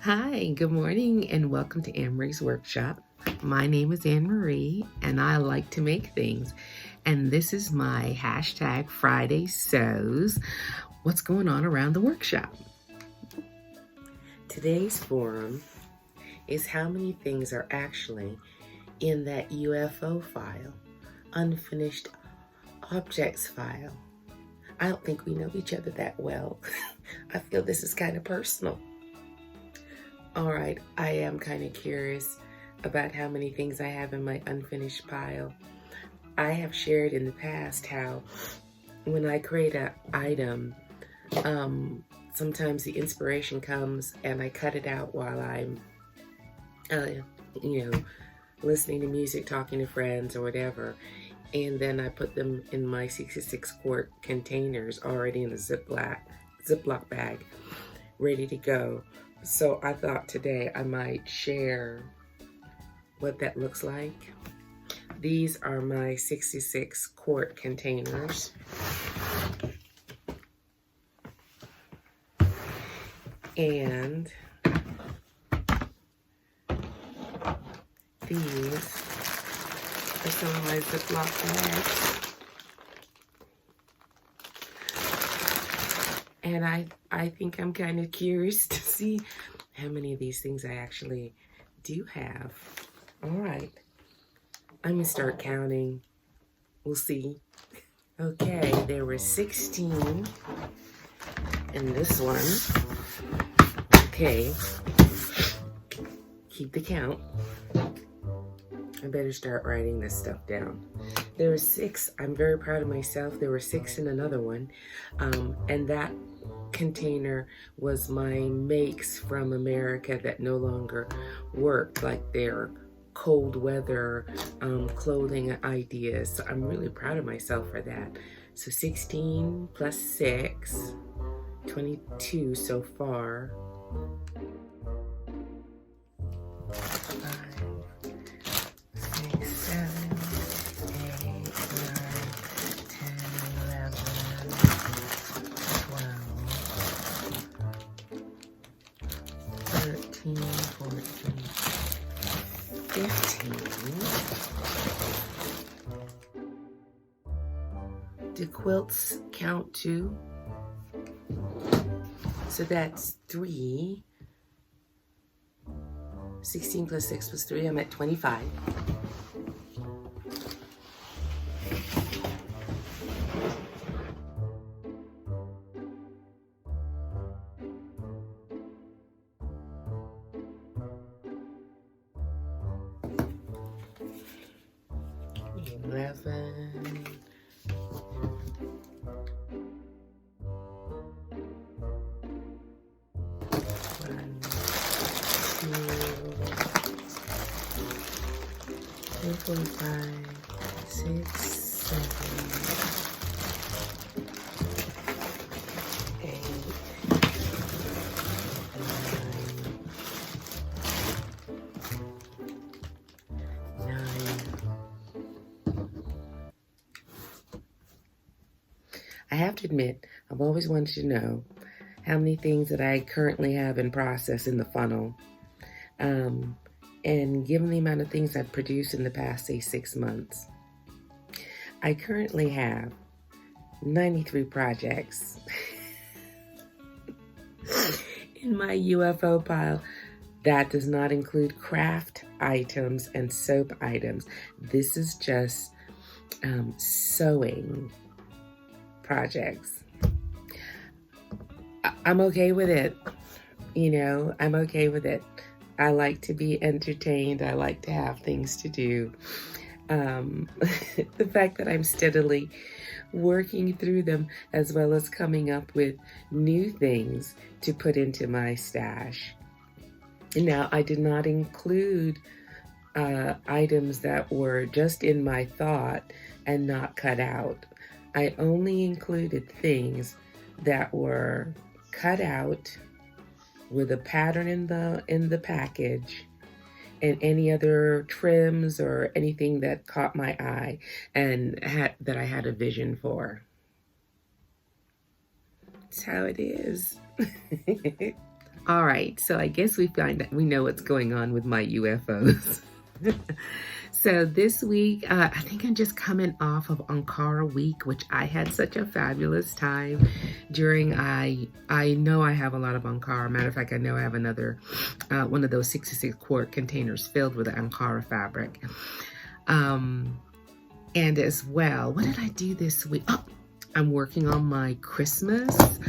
Hi, good morning, and welcome to Anne-Marie's Workshop. My name is Anne-Marie, and I like to make things. And this is my hashtag Fridaysews. What's going on around the workshop? Today's forum is how many things are actually in that UFO file, unfinished objects file. I don't think we know each other that well. I feel this is kind of personal. All right, I am kind of curious about how many things I have in my unfinished pile. I have shared in the past how when I create an item, sometimes the inspiration comes and I cut it out while I'm, listening to music, talking to friends or whatever. And then I put them in my 66 quart containers already in a Ziploc bag, ready to go. So I thought today I might share what that looks like. These are my 66 quart containers. And these are some of my Ziploc bags. And I think I'm kind of curious to see how many of these things I actually do have. All right, I'm gonna start counting. We'll see. Okay, there were 16 in this one. Okay, keep the count. I better start writing this stuff down. There were 6. I'm very proud of myself. There were 6 in another one. And that container was my makes from America that no longer worked, like their cold weather clothing ideas. So I'm really proud of myself for that. So 16 plus 6, 22 so far. 13, 14, 15. Do quilts count too? So that's 3. 16 plus 6 plus 3, I'm at 25. Four, 5, 6, 7, 8, 9, 9. I have to admit, I've always wanted to know how many things that I currently have in process in the funnel. And given the amount of things I've produced in the past, say, 6 months, I currently have 93 projects in my UFO pile. That does not include craft items and soap items. This is just sewing projects. I'm okay with it. I'm okay with it. I like to be entertained. I like to have things to do. The fact that I'm steadily working through them, as well as coming up with new things to put into my stash. Now, I did not include items that were just in my thought and not cut out. I only included things that were cut out with a pattern in the package and any other trims or anything that caught my eye and that I had a vision for. It's how it is. All right, so I guess we know what's going on with my UFOs. So this week, I think I'm just coming off of Ankara week, which I had such a fabulous time during. I know I have a lot of Ankara. Matter of fact, I know I have another one of those 66 quart containers filled with Ankara fabric. And as well, what did I do this week? Oh, I'm working on my Christmas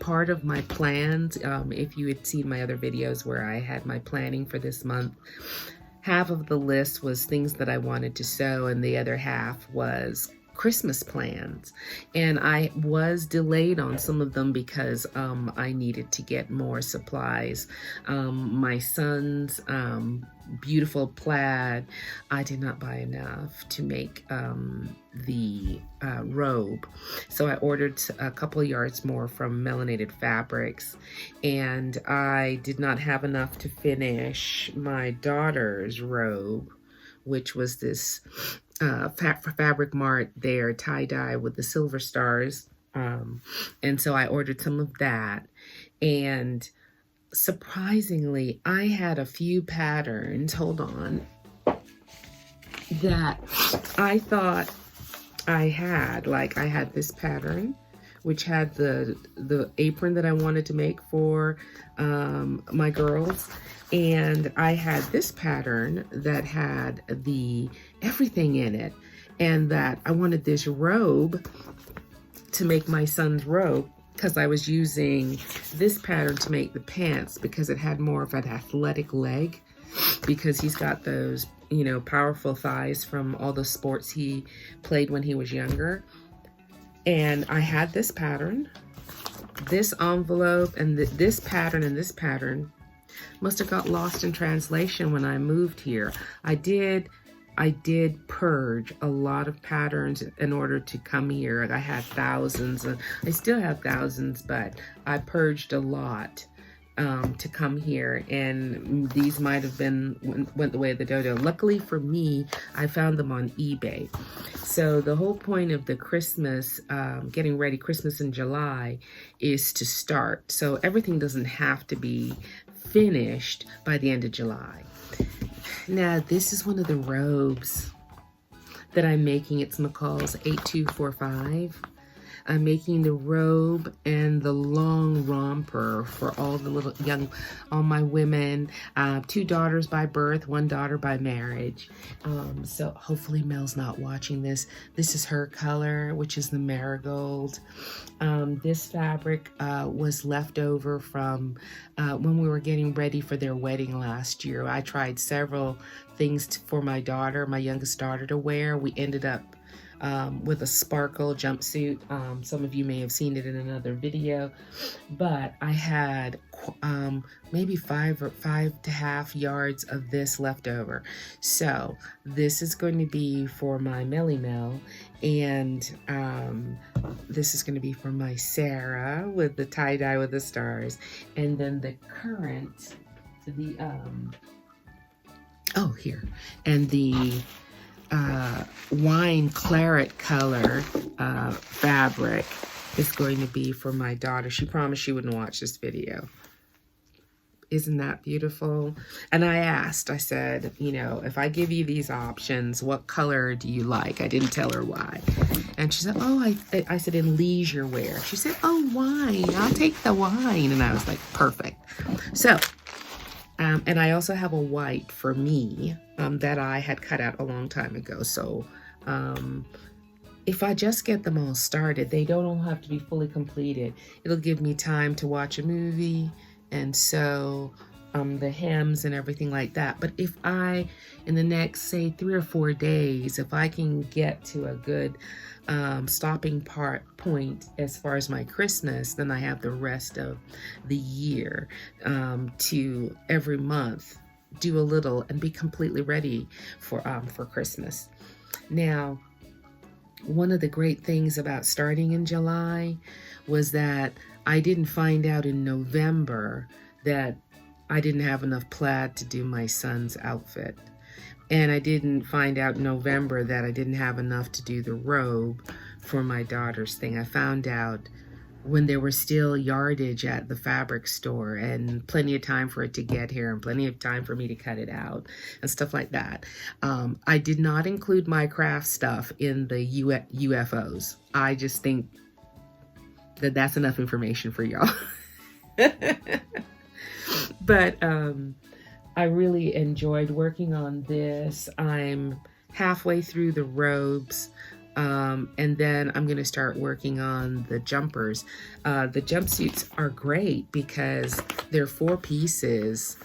part of my plans. If you had seen my other videos where I had my planning for this month, half of the list was things that I wanted to sew, and the other half was Christmas plans. And I was delayed on some of them because I needed to get more supplies. My son's beautiful plaid, I did not buy enough to make the robe. So I ordered a couple of yards more from Melanated Fabrics, and I did not have enough to finish my daughter's robe, which was this Fabric Mart there tie-dye with the silver stars. And so I ordered some of that. And surprisingly, I had a few patterns, hold on, that I thought I had. Like I had this pattern, which had the apron that I wanted to make for my girls. And I had this pattern that had everything in it, and that I wanted this robe to make my son's robe, because I was using this pattern to make the pants because it had more of an athletic leg, because he's got those, you know, powerful thighs from all the sports he played when he was younger. And I had this pattern, this envelope, and this pattern and this pattern must have got lost in translation when I moved here. I did purge a lot of patterns in order to come here. I had thousands, and I still have thousands, but I purged a lot to come here, and these might have went the way of the dodo. Luckily for me, I found them on eBay. So the whole point of the Christmas, getting ready, Christmas in July, is to start. So everything doesn't have to be finished by the end of July. Now, this is one of the robes that I'm making. It's McCall's 8245. I'm making the robe and the long romper for all the little all my women. 2 daughters by birth, 1 daughter by marriage. So hopefully Mel's not watching this. This is her color, which is the marigold. This fabric was left over from when we were getting ready for their wedding last year. I tried several things for my daughter, my youngest daughter, to wear. We ended up with a sparkle jumpsuit. Some of you may have seen it in another video, but I had maybe 5.5 yards of this left over. So this is going to be for my Melly Mel, and this is going to be for my Sarah with the tie-dye with the stars, and then the current, here, and the wine claret color fabric is going to be for my daughter. She promised she wouldn't watch this video. Isn't that beautiful? And I said, you know, if I give you these options, what color do you like? I didn't tell her why. And she said, oh, I said, in leisure wear. She said, oh, wine. I'll take the wine. And I was like, perfect. So, and I also have a white for me that I had cut out a long time ago. So if I just get them all started, they don't all have to be fully completed. It'll give me time to watch a movie and sew the hems and everything like that. But if I, in the next, say, 3 or 4 days, if I can get to a good stopping point as far as my Christmas, then I have the rest of the year to every month do a little and be completely ready for Christmas. Now, one of the great things about starting in July was that I didn't find out in November that I didn't have enough plaid to do my son's outfit. And I didn't find out in November that I didn't have enough to do the robe for my daughter's thing. I found out when there was still yardage at the fabric store and plenty of time for it to get here and plenty of time for me to cut it out and stuff like that. I did not include my craft stuff in the UFOs. I just think that that's enough information for y'all. But I really enjoyed working on this. I'm halfway through the robes. And then I'm going to start working on the jumpers. The jumpsuits are great because they're 4 pieces.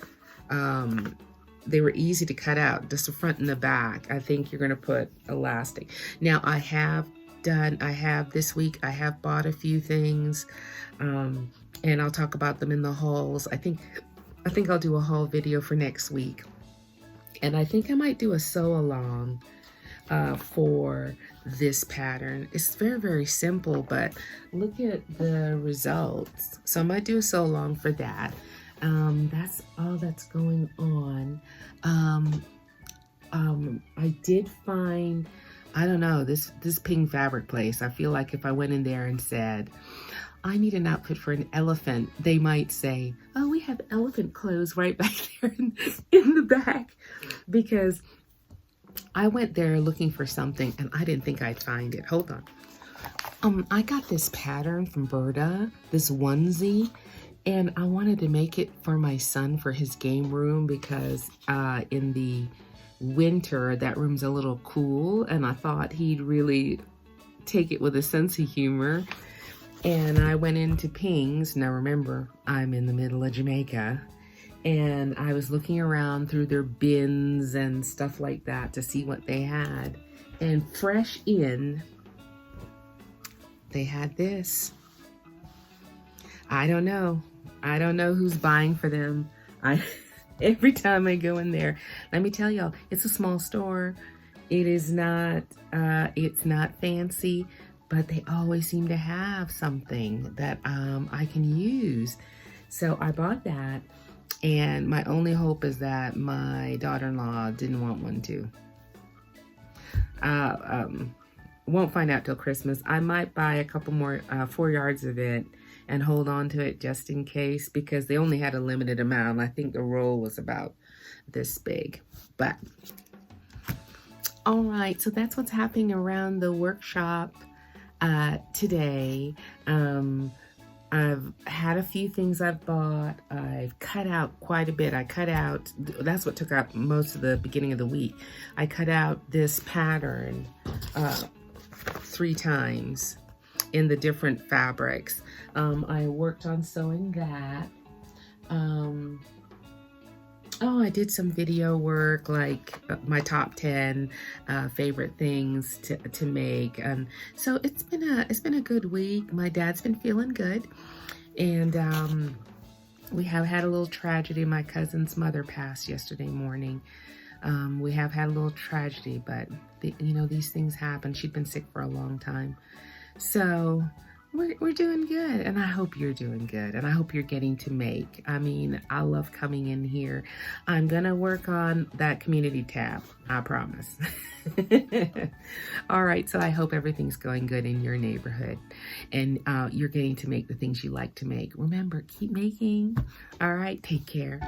They were easy to cut out, just the front and the back. I think you're going to put elastic. Now this week, I have bought a few things, and I'll talk about them in the hauls. I think I'll do a haul video for next week. And I think I might do a sew along for this pattern. It's very, very simple, but look at the results. So I might do a sew along for that. That's all that's going on. I did find, I don't know, this pink fabric place. I feel like if I went in there and said, I need an outfit for an elephant, they might say, oh, we have elephant clothes right back there in the back, because I went there looking for something and I didn't think I'd find it. Hold on. I got this pattern from Berta, this onesie, and I wanted to make it for my son for his game room because in the winter that room's a little cool, and I thought he'd really take it with a sense of humor. And I went into Ping's. Now remember, I'm in the middle of Jamaica. And I was looking around through their bins and stuff like that to see what they had. And fresh in, they had this. I don't know. I don't know who's buying for them. Every time I go in there, let me tell y'all, it's a small store. It is not, it's not fancy, but they always seem to have something that I can use. So I bought that. And my only hope is that my daughter-in-law didn't want one too. Won't find out till Christmas. I might buy a couple more, 4 yards of it and hold on to it just in case, because they only had a limited amount. I think the roll was about this big. But, all right, so that's what's happening around the workshop today. I've had a few things I've bought. I've cut out quite a bit. That's what took out most of the beginning of the week. I cut out this pattern 3 times in the different fabrics. I worked on sewing that. I did some video work, like my top 10 favorite things to make. So it's been a good week. My dad's been feeling good, and we have had a little tragedy. My cousin's mother passed yesterday morning. We have had a little tragedy, but these things happen. She'd been sick for a long time, so we're doing good, and I hope you're doing good, and I hope you're getting to make. I mean, I love coming in here. I'm gonna work on that community tab, I promise. All right, so I hope everything's going good in your neighborhood, and you're getting to make the things you like to make. Remember, keep making. All right, take care.